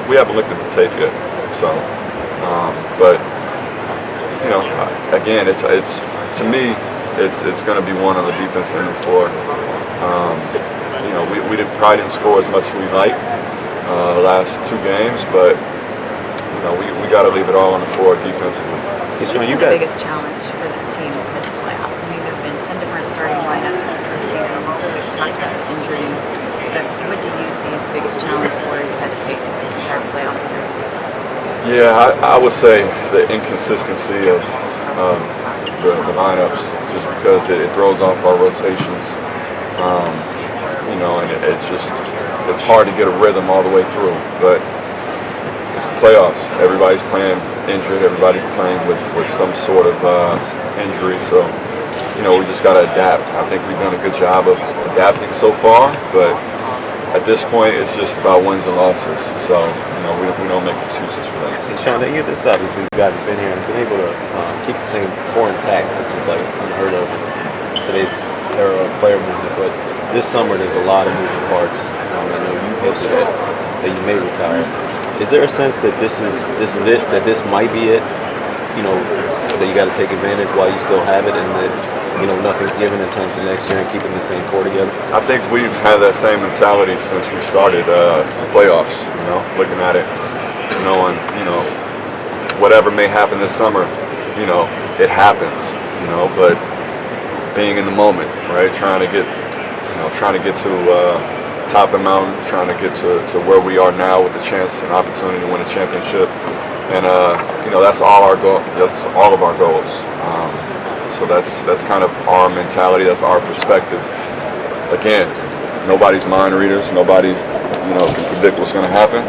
We haven't looked at the tape yet, so. But you know, again, it's to me, it's going to be one on the defense end of the floor. You know, we probably didn't score as much as we like the last 2 games, but you know, we got to leave it all on the floor defensively. What's been the biggest challenge for this team this playoffs? I mean, there have been 10 different starting lineups this postseason. We've talked about injuries, but what do you see as the biggest challenge the Warriors have had to face this entire playoff series? Yeah, I would say the inconsistency of the lineups, just because it throws off our rotations. You know, and it's hard to get a rhythm all the way through, but it's the playoffs. Everybody's playing injured. Everybody's playing with some sort of injury. So, you know, we just got to adapt. I think we've done a good job of adapting so far, but at this point, it's just about wins and losses. So, you know, we don't make excuses for that. And Sean, this obviously you guys have been here and been able to keep the same core intact, which is like unheard of in today's era of player movement. But this summer, there's a lot of moving parts. I know you hinted at that you may retire. Is there a sense that this is it? That this might be it? You know, that you got to take advantage while you still have it, and that you know nothing's given in terms of next year and keeping the same core together. I think we've had that same mentality since we started the playoffs. You know, looking at it, knowing whatever may happen this summer, it happens. But being in the moment, right? Trying to get to top of the mountain, trying to get to where we are now with the chance and opportunity to win a championship. And that's all our goal. That's all of our goals. So that's kind of our mentality. That's our perspective. Again, nobody's mind readers. Nobody, can predict what's going to happen.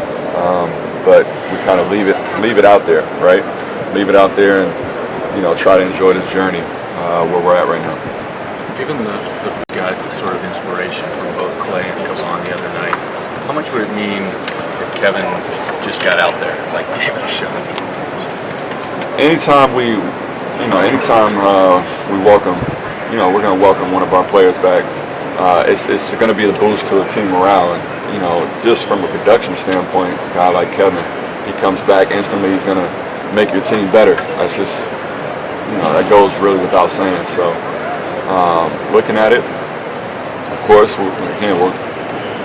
But we kind of leave it out there, right? Leave it out there, and try to enjoy this journey where we're at right now. Given the guys with sort of inspiration from both Clay and Kevon the other night, how much would it mean if Kevin just got out there, like gave it a shot? Anytime we welcome, we're going to welcome one of our players back. It's going to be a boost to the team morale, and just from a production standpoint, a guy like Kevin, he comes back instantly. He's going to make your team better. That's just, that goes really without saying. So, looking at it, of course, we'll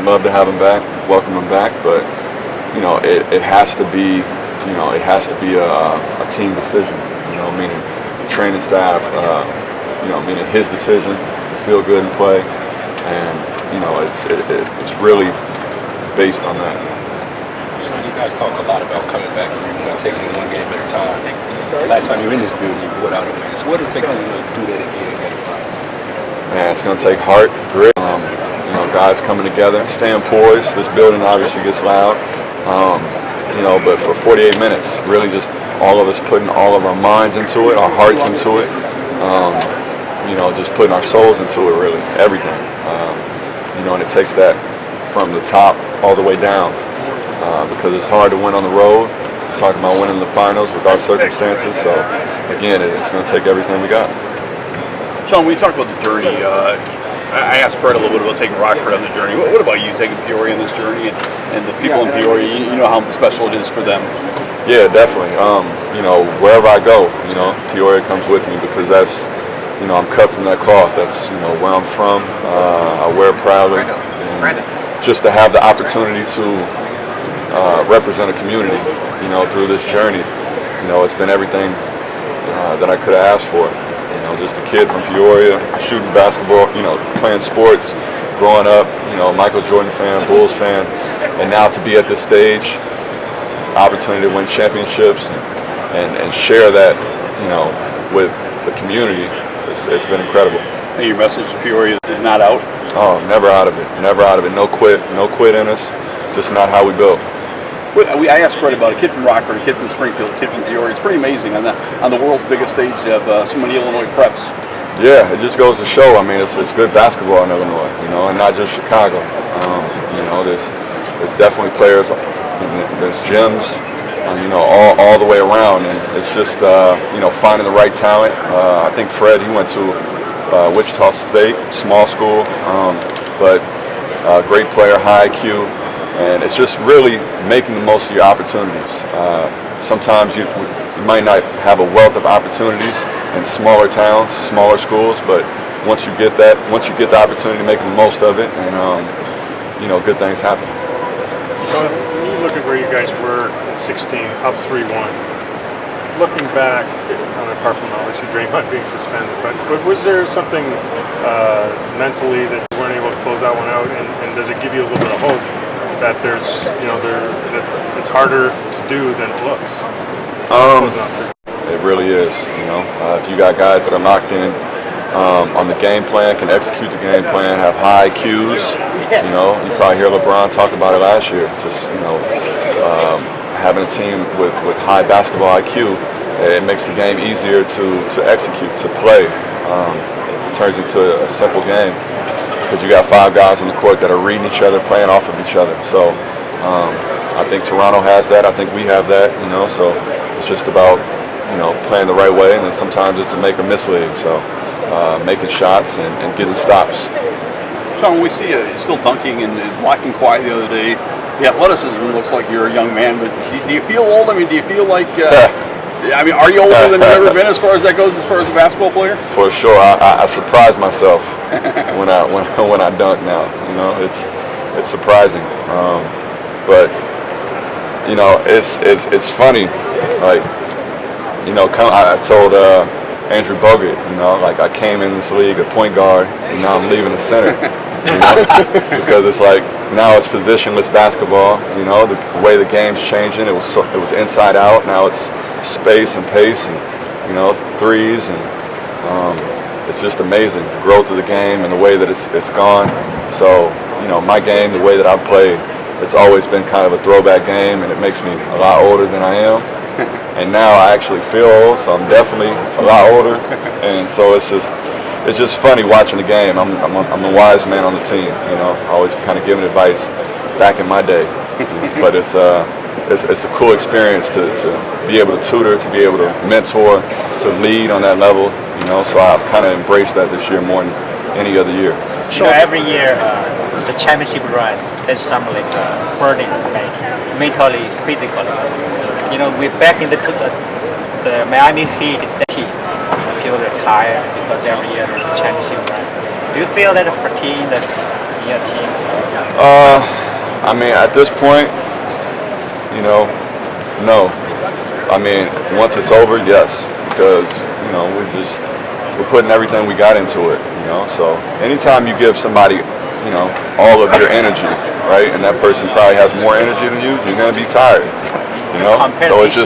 love to have him back, welcome him back, but it has to be, a team decision. Meaning the training staff, meaning his decision to feel good and play, and it's really based on that. So you guys talk a lot about coming back, taking it one game at a time. Last time you were in this building, you brought out a win. So what did it take to do that again and get it right? Man, it's going to take heart, grit. Guys coming together, staying poised. This building obviously gets loud, but for 48 minutes, really just all of us putting all of our minds into it, our hearts into it, just putting our souls into it, really, everything. And it takes that from the top all the way down, because it's hard to win on the road. We're talking about winning the finals with our circumstances, so again, it's going to take everything we got. Sean, when you talk about the journey, I asked Fred a little bit about taking Rockford on the journey. What about you taking Peoria on this journey, and the people in Peoria? You know how special it is for them. Yeah, definitely. Wherever I go, Peoria comes with me, because that's, I'm cut from that cloth. That's, where I'm from. I wear it proudly. And just to have the opportunity to represent a community, through this journey, it's been everything that I could have asked for. Just a kid from Peoria, shooting basketball, playing sports, growing up, Michael Jordan fan, Bulls fan, and now to be at this stage, opportunity to win championships and share that, with the community, it's been incredible. Hey, your message to Peoria is not out? Oh, never out of it, never out of it. No quit in us, just not how we built. I asked Fred about a kid from Rockford, a kid from Springfield, a kid from Peoria. It's pretty amazing on the world's biggest stage to have so many Illinois preps. Yeah, it just goes to show. I mean, it's good basketball in Illinois, and not just Chicago. There's definitely players. There's gyms, all the way around, and it's just finding the right talent. I think Fred, he went to Wichita State, small school, but great player, high IQ. and it's just really making the most of your opportunities. Sometimes you might not have a wealth of opportunities in smaller towns, smaller schools, but once you get the opportunity to make the most of it, and good things happen. So when you look at where you guys were in 16, up 3-1, looking back, apart from obviously Draymond being suspended, but was there something mentally that you weren't able to close that one out, and does it give you a little bit of hope that there's, that it's harder to do than it looks? It really is. If you got guys that are locked in on the game plan, can execute the game plan, have high IQs. You probably hear LeBron talk about it last year. Just having a team with high basketball IQ, it makes the game easier to execute, to play. It turns into a simple game because you got 5 guys on the court that are reading each other, playing off of each other. So I think Toronto has that. I think we have that. So it's just about playing the right way, and then sometimes it's a make or miss league. So making shots and getting stops. Sean, we see you still dunking and blocking quiet the other day. The athleticism looks like you're a young man, but do you feel old? I mean, do you feel like, are you older than you've ever been as far as that goes, as far as a basketball player? For sure. I surprise myself when I dunk now. It's surprising. But it's funny. Like, I told Andrew Bogut, I came in this league a point guard, and now I'm leaving the center. Because it's like now it's positionless basketball. The way the game's changing. It was inside out. Now it's space and pace, and threes, and it's just amazing the growth of the game and the way that it's gone. So my game, the way that I play, it's always been kind of a throwback game, and it makes me a lot older than I am. And now I actually feel old, so I'm definitely a lot older. And so it's just funny watching the game. I'm the wise man on the team, always kind of giving advice back in my day. But it's a cool experience to be able to tutor, to be able to mentor, to lead on that level. So I've kind of embraced that this year more than any other year. Every year the championship run, there's some burden, mentally, physically. We're back in the Miami Heat team. People are tired because every year there's a championship run. Do you feel that fatigue that in your team? At this point, no. Once it's over, yes, because we're putting everything we got into it. So anytime you give somebody, all of your energy, right, and that person probably has more energy than you, you're gonna be tired. So it's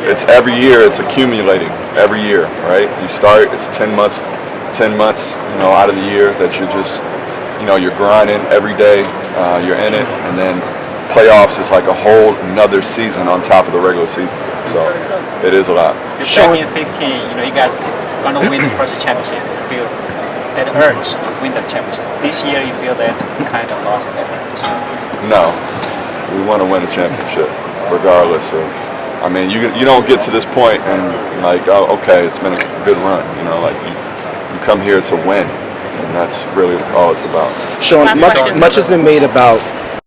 it's every year, it's accumulating every year, right? You start, it's 10 months, out of the year that you're just, you're grinding every day, you're in it, and then playoffs is like a whole another season on top of the regular season. So it is a lot. Back in 15, you guys gonna win the first championship. You feel that urge to win the championship. This year, you feel that kind of lost that urge. No, we want to win the championship, regardless of. You don't get to this point and okay, it's been a good run. You come here to win, and that's really all it's about. Sean, much has been made about